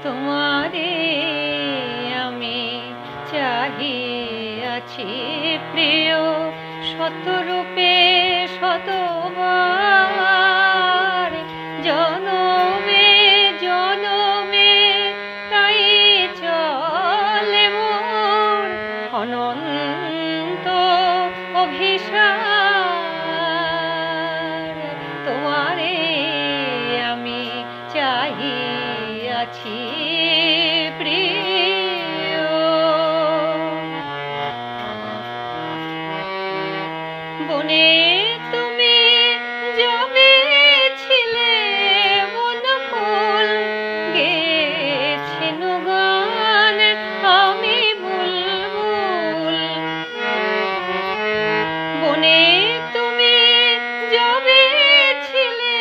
তোমারে আমি চাহিয়াছি প্রিয়, শতরূপে শতবার, জনমে জনমে তাই চলে মোর অনন্ত অভিসার। তোমারে আমি চাহিয়াছি প্রিয়। বনে তুমি যবে ছিলে বনফুল, গেয়েছেন গান আমি বুলবুল। বনে তুমি যবে ছিলে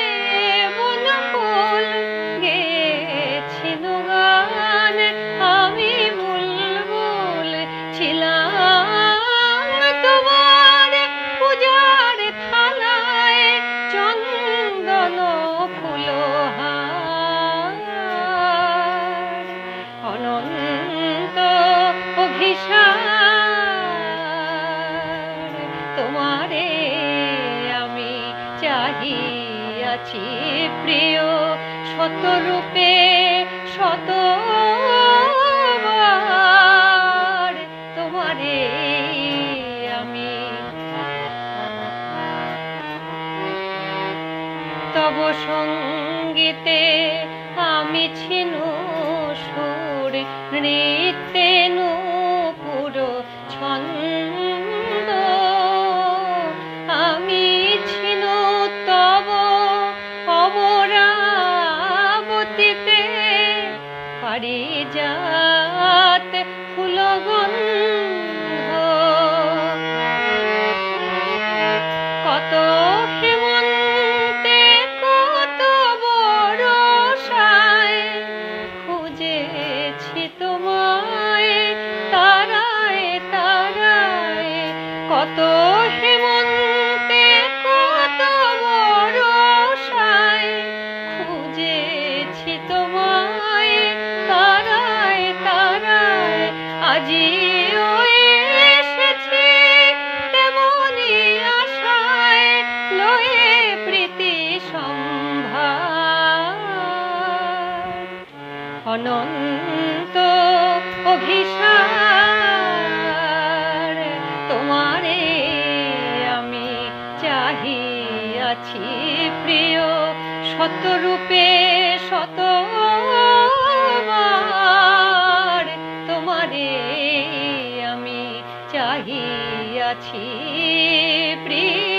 বনফুল, গেয়েছেন গান আমি বুলবুল। ছিলাম তোমার পূজার থালায় চন্দন ফুলহার, অনন্ত অভিসার। তোমারে আমি চাহিয়াছি প্রিয়, শতরূপে শতবার, তোমারে আমি। তব সঙ্গীতে আমি ছিনু সুর, নৃত্যে নূপুর ছন্দ। আমি ছিনু তব অমরাবতীতে পারিজাত ফুলগন্ধ। কত হেমন্তে কত বরষায় খুঁজেছি তোমায় তারায় তারায়। কত হেমন্তে কত বরষায় খুঁজেছি তোমায় তারায় তারায়। আজিও এসেছি তেমনি আশায়, লয়ে প্রীতি সম্ভার, অনন্ত অভিসার। তোমারে আমি চাহিয়াছি প্রিয়, শতরূপে শতবার, তোমারে আমি চাহিয়াছি প্রিয়।